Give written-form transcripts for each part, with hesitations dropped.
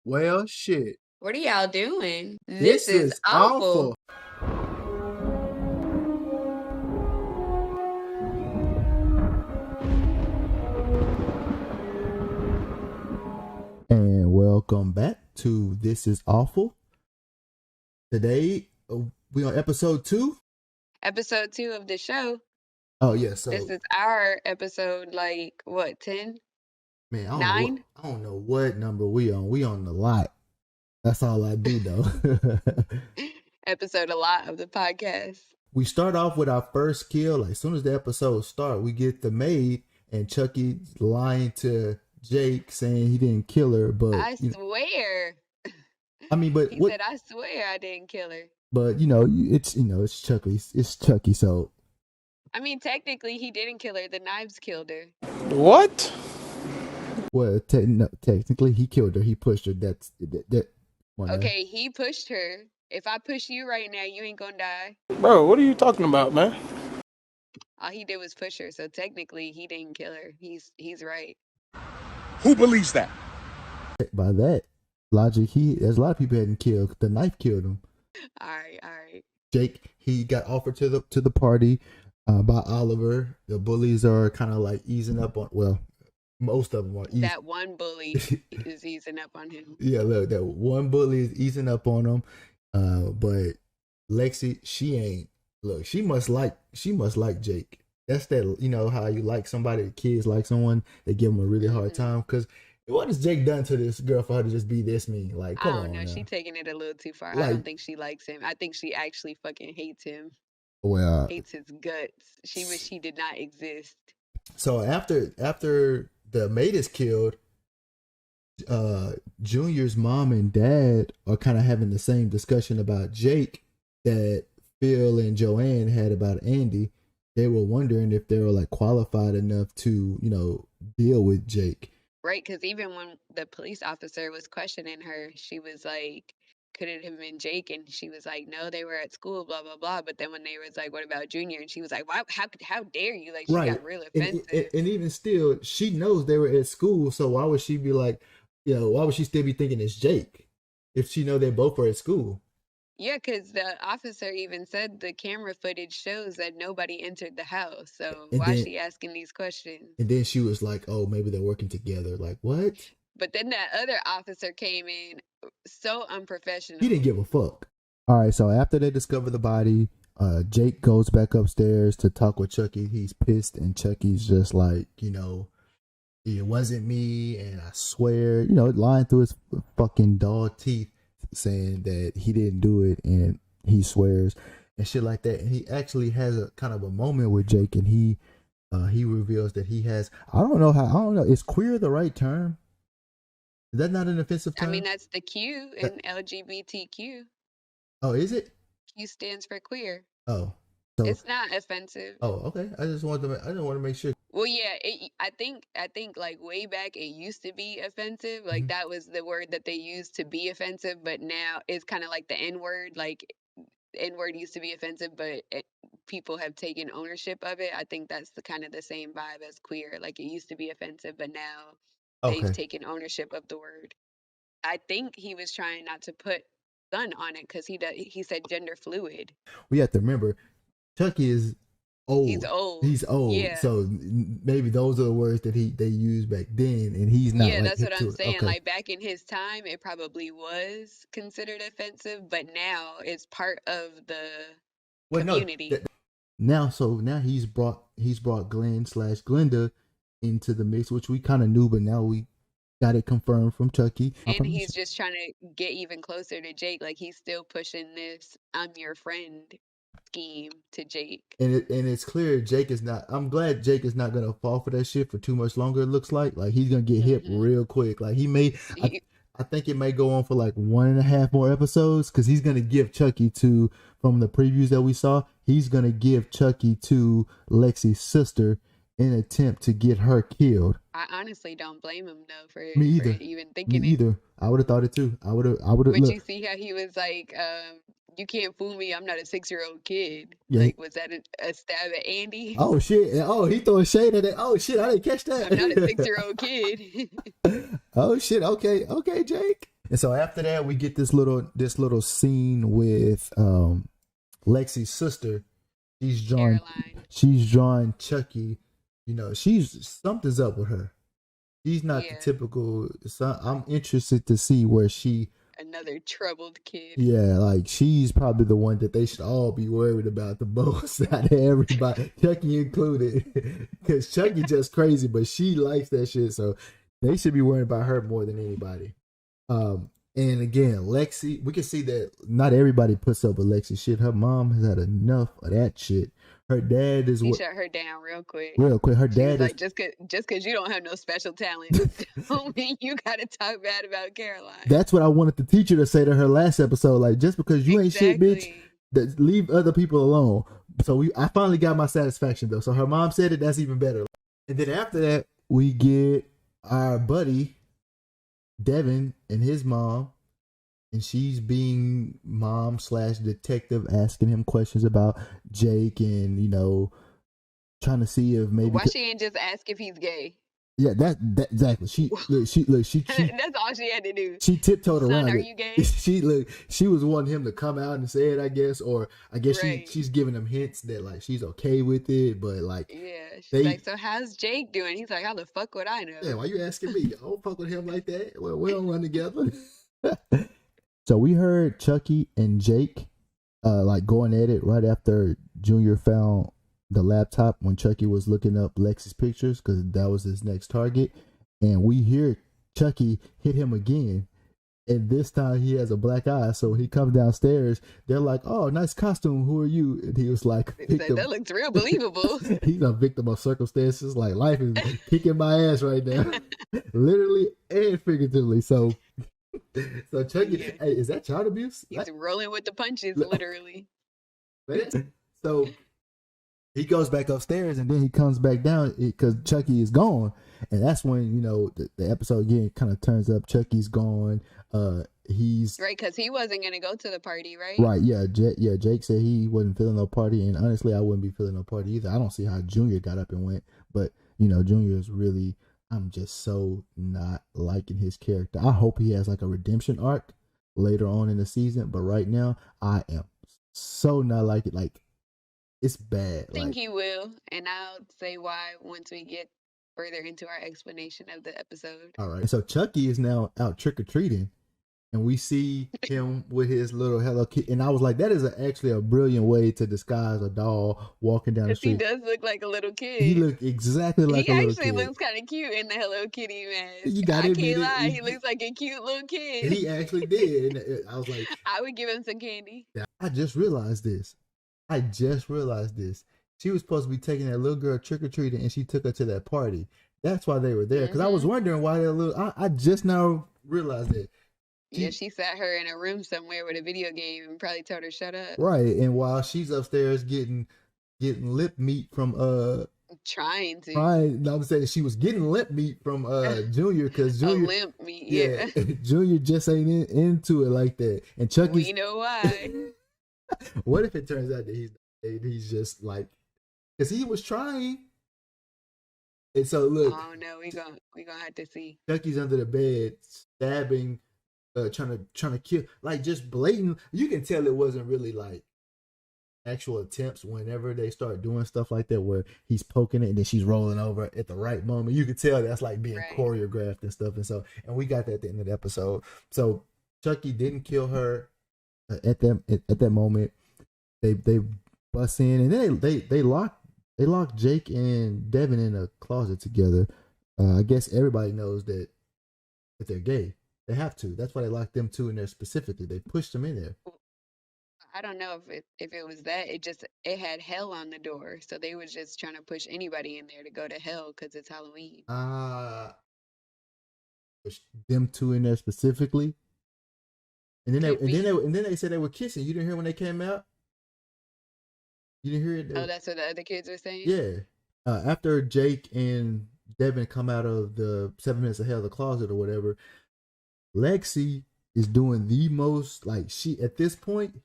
Well, shit. What are y'all doing? This is awful. And welcome back to This is Awful. Today, we on episode 2. Episode 2 of the show. Oh, yeah. So This is our episode, 10? Man, 9? I don't know what number we on. We on the lot. That's all I do, though. Episode a lot of the podcast. We start off with our first kill. Like, as soon as the episode start, we get the maid and Chucky lying to Jake saying he didn't kill her, but I swear. I mean, but he said, "I swear I didn't kill her." But it's Chucky. It's Chucky. So I mean, technically, he didn't kill her. The knives killed her. What? Well, technically, he killed her. He pushed her. That. Okay, he pushed her. If I push you right now, you ain't gonna die. Bro, what are you talking about, man? All he did was push her, so technically, he didn't kill her. He's right. Who believes that? By that logic, there's a lot of people hadn't killed. The knife killed him. All right. Jake, he got offered to the party by Oliver. The bullies are kind of like easing up on. Well, most of them are. That one bully is easing up on him. Yeah, look, that one bully is easing up on him. But Lexi, she ain't. Look, she must like Jake. That's that, how you like somebody, the kids like someone, they give them a really hard time. Because what has Jake done to this girl for her to just be this mean? Like, come on. I don't know. She's taking it a little too far. I don't think she likes him. I think she actually fucking hates him. Well, hates his guts. She wish he did not exist. So after the maid is killed, Junior's mom and dad are kind of having the same discussion about Jake that Phil and Joanne had about Andy. They were wondering if they were like qualified enough to, deal with Jake. Right, because even when the police officer was questioning her, she was like, could it have been Jake? And she was like, no, they were at school, blah, blah, blah. But then when they was like, what about Junior? And she was like, how dare you? Like, she got real offensive. And even still, she knows they were at school. So why would she be like, why would she still be thinking it's Jake if she know they both were at school? Yeah, because the officer even said the camera footage shows that nobody entered the house. So why is she asking these questions? And then she was like, oh, maybe they're working together. Like, what? But then that other officer came in so unprofessional. He didn't give a fuck. All right, so after they discover the body, Jake goes back upstairs to talk with Chucky. He's pissed, and Chucky's just like, it wasn't me, and I swear, lying through his fucking dog teeth, saying that he didn't do it, and he swears and shit like that. And he actually has a kind of a moment with Jake, and he reveals that he has, I don't know, is queer the right term? Is that not an offensive term? I mean, that's the Q in LGBTQ. Oh, is it? Q stands for queer. Oh, so it's not offensive. Oh, okay. I just want to make sure. Well, yeah, I think like way back it used to be offensive. Like that was the word that they used to be offensive, but now it's kind of like the N word. Like N word used to be offensive, but people have taken ownership of it. I think that's the kind of the same vibe as queer. Like it used to be offensive, but now they've taken ownership of the word. I think he was trying not to put son on it because he said gender fluid. We have to remember, Chucky is old. He's old. Yeah. So maybe those are the words that they used back then, and he's not. Yeah, that's what I'm saying. Okay. Like back in his time, it probably was considered offensive, but now it's part of the community. Now he's brought Glenn/Glenda into the mix, which we kind of knew, but now we got it confirmed from Chucky. And he's just trying to get even closer to Jake. Like he's still pushing this "I'm your friend" scheme to Jake. And it's clear Jake is not. I'm glad Jake is not gonna fall for that shit for too much longer. It looks like he's gonna get hip real quick. Like he may. I think it may go on for like 1.5 more episodes because he's gonna give Chucky to, from the previews that we saw, he's gonna give Chucky to Lexi's sister in an attempt to get her killed. I honestly don't blame him though for even thinking Me either. I would have thought it too. I would have. But you see how he was like, you can't fool me. I'm not a 6-year-old kid. Yeah. Like, was that a stab at Andy? Oh shit! Oh, he throwing shade at it. Oh shit! I didn't catch that. I'm not a 6-year-old kid. Oh shit! Okay, Jake. And so after that, we get this little scene with Lexi's sister. Caroline. She's drawing Chucky. You know, she's something's up with her. She's not the Yeah. typical. So I'm interested to see where she. Another troubled kid. Yeah, like she's probably the one that they should all be worried about the most out of everybody, Chucky included, because Chucky just crazy, but she likes that shit, so they should be worried about her more than anybody. And again, Lexi, we can see that not everybody puts up with Lexi shit. Her mom has had enough of that shit. Her dad is He shut her down real quick. Her She was dad is like, just cause you don't have no special talent, don't mean you gotta talk bad about Caroline. That's what I wanted the teacher to say to her last episode. Like, just because you ain't shit, bitch, leave other people alone. So I finally got my satisfaction though. So her mom said it. That's even better. And then after that, we get our buddy Devin and his mom, and she's being mom / detective, asking him questions about Jake, and trying to see if maybe why she ain't just ask if he's gay. Yeah, that exactly. She that's all she had to do. She tiptoed Son, around are it. you gay? She was wanting him to come out and say it, I guess, or I guess right. she's giving him hints that like she's okay with it, but like she's like, so how's Jake doing? He's like, how the fuck would I know? Yeah, why you asking me? I don't fuck with him like that. We don't run together. So we heard Chucky and Jake like going at it right after Junior found the laptop when Chucky was looking up Lexi's pictures because that was his next target, and we hear Chucky hit him again, and this time he has a black eye. So when he comes downstairs, they're like, "Oh, nice costume. Who are you?" And he was like, "That looks real believable." He's a victim of circumstances. Like life is kicking my ass right now, literally and figuratively. So Chucky, hey, is that child abuse? He's rolling with the punches, literally. So he goes back upstairs and then he comes back down because Chucky is gone, and that's when the episode again kind of turns up. Chucky's gone. He's right because he wasn't gonna go to the party, right? Right, yeah, Jake said he wasn't feeling no party, and honestly, I wouldn't be feeling no party either. I don't see how Junior got up and went, but Junior is really. I'm just so not liking his character. I hope he has like a redemption arc later on in the season, but right now I am so not liking it. Like it's bad. I think he will, and I'll say why once we get further into our explanation of the episode. All right. So Chucky is now out trick-or-treating, and we see him with his little Hello Kitty. And I was like, that is actually a brilliant way to disguise a doll walking down the street. He does look like a little kid. He looked exactly like a little kid. He actually looks kind of cute in the Hello Kitty mask. You gotta admit it. He looks like a cute little kid. He actually did. And I was like, I would give him some candy. I just realized this. She was supposed to be taking that little girl trick-or-treating, and she took her to that party. That's why they were there. Because I was wondering why that little... I just now realized that. She sat her in a room somewhere with a video game and probably told her shut up. Right, and while she's upstairs getting lip meat from trying to. No, I'm saying she was getting lip meat from Junior because Junior limp meat, yeah. Junior just ain't into it like that, and Chucky's. We know why. What if it turns out that he's just like, because he was trying, and so look. Oh no, we gonna have to see. Chucky's under the bed stabbing, trying to kill, like just blatant. You can tell it wasn't really like actual attempts whenever they start doing stuff like that where he's poking it and then she's rolling over at the right moment. You could tell that's like being choreographed and stuff. And we got that at the end of the episode. So Chucky didn't kill her at that moment. They bust in and then they lock Jake and Devin in a closet together. I guess everybody knows that they're gay. They have to. That's why they locked them two in there specifically. They pushed them in there. I don't know if it was that. It had hell on the door, so they was just trying to push anybody in there to go to hell because it's Halloween. Push them two in there specifically, and then they said they were kissing. You didn't hear when they came out. You didn't hear it. Oh, that's what the other kids were saying. Yeah. After Jake and Devin come out of the 7 minutes of hell, the closet or whatever, Lexi is doing the most. Like she at this point.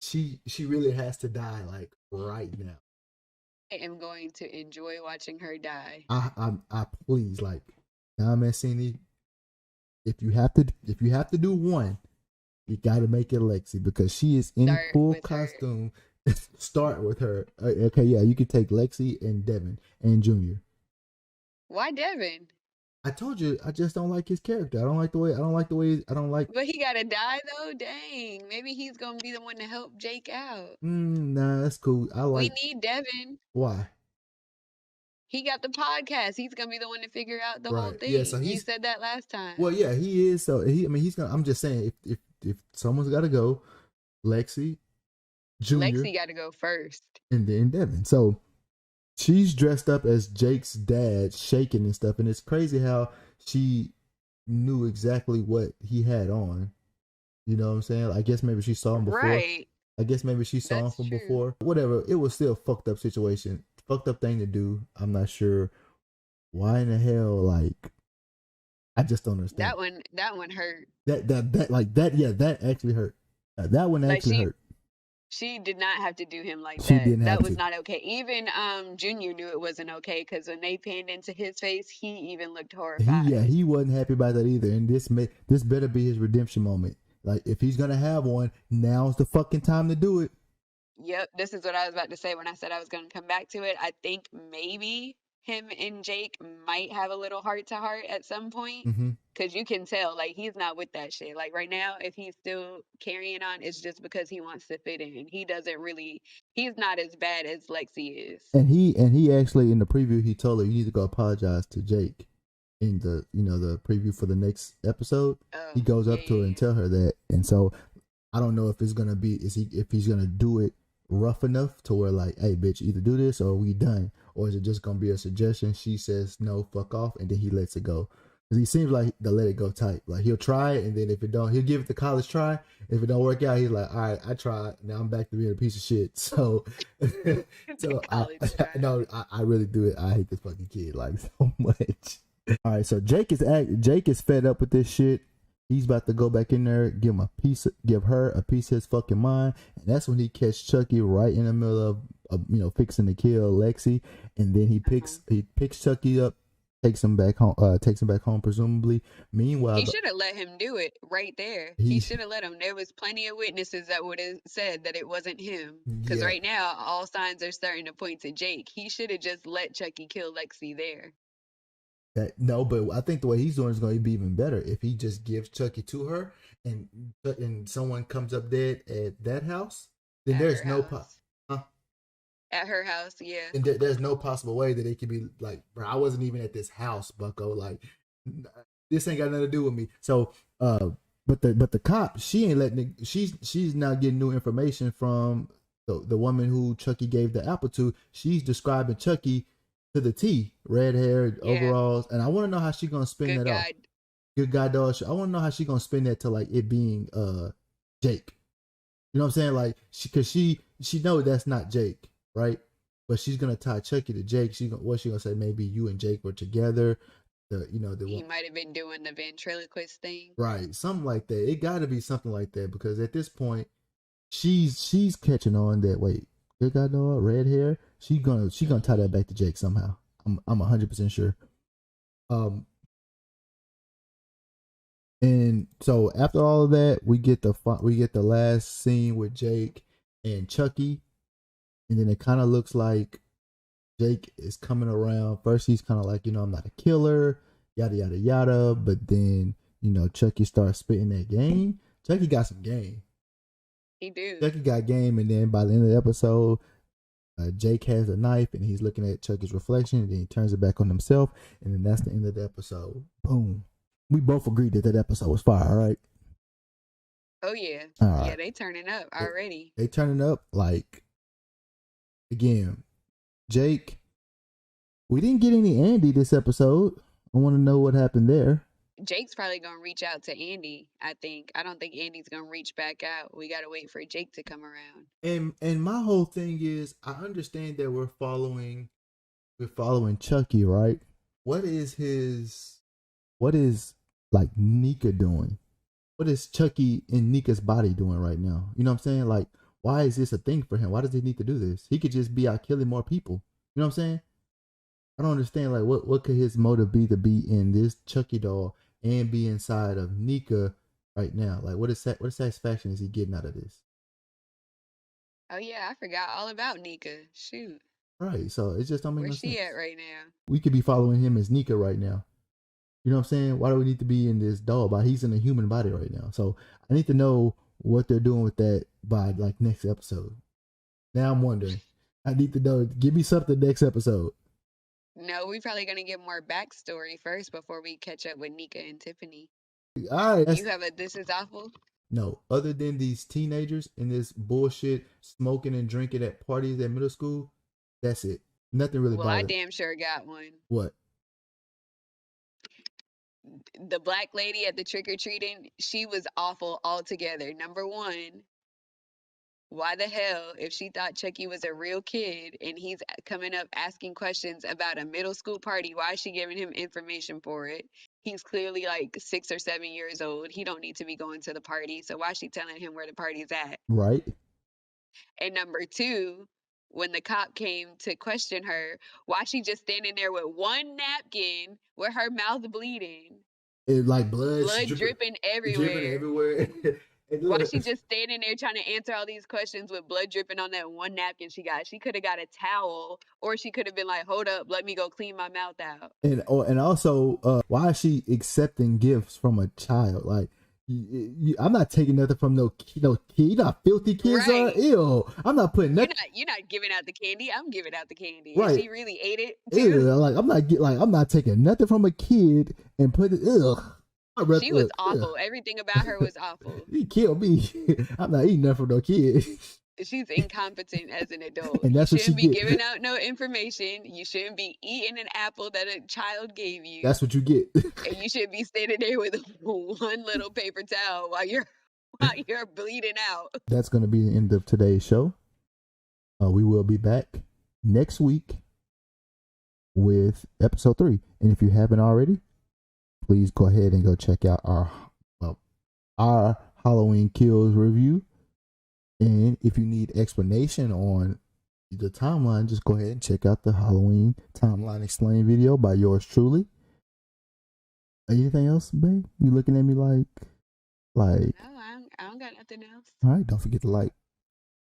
She really has to die like right now. I am going to enjoy watching her die. I please like now Mancini, if you have to do one, you got to make it Lexi because she is in Start full with her. costume. Start with her. Okay, yeah, you could take Lexi and Devin and Junior. Why Devin? I told you, I just don't like his character. I don't like the way. I don't like the way. I don't like. But he gotta die though. Dang. Maybe he's gonna be the one to help Jake out. Nah, that's cool. I We like. need Devin. Why? He got the podcast. He's gonna be the one to figure out the whole Right. Yeah. So thing. You he's. said that last Well, time. yeah, he is. So he. I mean, he's gonna. I'm just saying, if someone's got to go, Lexi, Junior, Lexi gotta go first. and then Devin. So she's dressed up as Jake's dad, shaking and stuff, and it's crazy how she knew exactly what he had on. You know what I'm saying? I guess maybe she saw him before. Right. I guess maybe she saw him That's from true. before. Whatever. It was still a fucked up situation. Fucked up thing to do. I'm not sure why in the hell. Like, I just don't understand. That one hurt. That like that. Yeah, that actually hurt. That one Like actually hurt. she did not have to do him like She that. didn't have That was to. not okay. Even Junior knew it wasn't okay because when they panned into his face, he even looked horrified. He wasn't happy about that either. And this better be his redemption moment. Like if he's gonna have one, now's the fucking time to do it. Yep, this is what I was about to say when I said I was going to come back to it. I think maybe him and Jake might have a little heart to heart at some point Mm-hmm. because you can tell like he's not with that shit. Like right now, if he's still carrying on, it's just because he wants to fit in. He doesn't really, he's not as bad as Lexi is. And he actually in the preview he told her you need to go apologize to Jake. In the the preview for the next episode, Oh, he goes yeah, up to her yeah, and tell her that. And so I don't know if it's gonna be if he's gonna do it rough enough to where like, hey bitch, either do this or we done, or is it just gonna be a suggestion? She says no, fuck off, and then he lets it go. Because he seems like to let it go tight. Like he'll try it, and then if it don't, he'll give it the college try. If it don't work out, he's like, all right, I tried. Now I'm back to being a piece of shit. So, yeah. The so college try. no, I really do it. I hate this fucking kid like so much. All right, so Jake is fed up with this shit. He's about to go back in there, give her a piece of his fucking mind, and that's when he catch Chucky right in the middle of fixing to kill Lexi, and then he picks Chucky up, takes him back home presumably. Meanwhile, He should have let him do it right there. He he should have let him. There was plenty of witnesses that would have said that it wasn't him. Because yeah right now, all signs are starting to point to Jake. He should have just let Chucky kill Lexi there. no, but I think the way he's doing is going to be even better if he just gives Chucky to her, and someone comes up dead at that house, then At there's her no house. huh? At her house, yeah. And there's no possible way that it could be like, bro, I wasn't even at this house, Bucko. Like, this ain't got nothing to do with me. So, but the cop, she ain't letting it, she's now getting new information from the woman who Chucky gave the apple to. She's describing Chucky to the T, red hair, Yeah. overalls, and I want to know how she's gonna spin Good that off. guy. Good guy, dog. I want to know how she's gonna spin that to like it being Jake. You know what I'm saying? Like, because she know that's not Jake, right? But she's gonna tie Chucky to Jake. What's she gonna say? Maybe you and Jake were together. He might have been doing the ventriloquist thing. Right, something like that. It got to be something like that because at this point, she's catching on that. Wait, good guy, dog, red hair. She gonna tie that back to Jake somehow. I'm 100% sure. And so after all of that, we get the last scene with Jake and Chucky, and then it kind of looks like Jake is coming around. First, he's kind of like, I'm not a killer, yada yada yada. But then, Chucky starts spitting that game. Chucky got some game. He do. Chucky got game, and then by the end of the episode, Jake has a knife, and he's looking at Chucky's reflection, and then he turns it back on himself, and then that's the end of the episode. Boom. We both agreed that episode was fire, all right? Oh yeah. All right. Yeah, they turning up already. They turning up like, again, Jake. We didn't get any Andy this episode. I want to know what happened there. Jake's probably gonna reach out to Andy, I think. I don't think Andy's gonna reach back out. We gotta wait for Jake to come around. And my whole thing is, I understand that we're following Chucky, right? What is like Nika doing? What is Chucky in Nika's body doing right now? You know what I'm saying? Like, why is this a thing for him? Why does he need to do this? He could just be out killing more people. You know what I'm saying? I don't understand. Like, what could his motive be to be in this Chucky doll and be inside of Nika right now? Like, what satisfaction is he getting out of this? Oh yeah, I forgot all about Nika. Shoot. Right. So it just don't make no Where's she at sense. right now? We could be following him as Nika right now. You know what I'm saying? Why do we need to be in this dog body? He's in a human body right now. So I need to know what they're doing with that by like next episode. Now I'm wondering. I need to know. Give me something next episode. No, we probably gonna get more backstory first before we catch up with Nika and Tiffany. All right. You have a this is awful? No, other than these teenagers and this bullshit smoking and drinking at parties at middle school, that's it. Nothing really Well, I bothered. damn sure got one. What? The black lady at the trick or treating, she was awful altogether. Number one, why the hell, if she thought Chucky was a real kid and he's coming up asking questions about a middle school party, why is she giving him information for it? He's clearly like 6 or 7 years old. He don't need to be going to the party. So why is she telling him where the party's at? Right. And number two, when the cop came to question her, why she just standing there with one napkin with her mouth bleeding, It like blood dripping dripping everywhere. everywhere. Why she just standing there trying to answer all these questions with blood dripping on that one napkin she got? She could have got a towel, or she could have been like, "Hold up, let me go clean my mouth out." and also, why is she accepting gifts from a child? Like, I'm not taking nothing from no kid. You know how filthy kids are. Right. Ew. I'm not putting nothing. You're not giving out the candy. I'm giving out the candy. Right. And she really ate it too. Ew. Like, I'm not taking nothing from a kid and put it. Ugh. She was awful. Everything about her was awful. He killed me. I'm not eating nothing from no kid. She's incompetent as an adult. And that's you what shouldn't she be get. giving out no information. You shouldn't be eating an apple that a child gave you. That's what you get. And you should be standing there with one little paper towel while you're bleeding out. That's going to be the end of today's show. We will be back next week with episode 3. And if you haven't already, please go ahead and go check out our Halloween Kills review. And if you need explanation on the timeline, just go ahead and check out the Halloween Timeline Explained video by yours truly. Anything else, babe? You looking at me like? No, I don't got nothing else. All right, don't forget to like,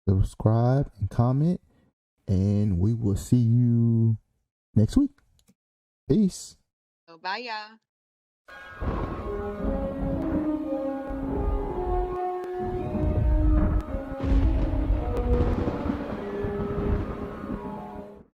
subscribe, and comment. And we will see you next week. Peace. So bye, y'all.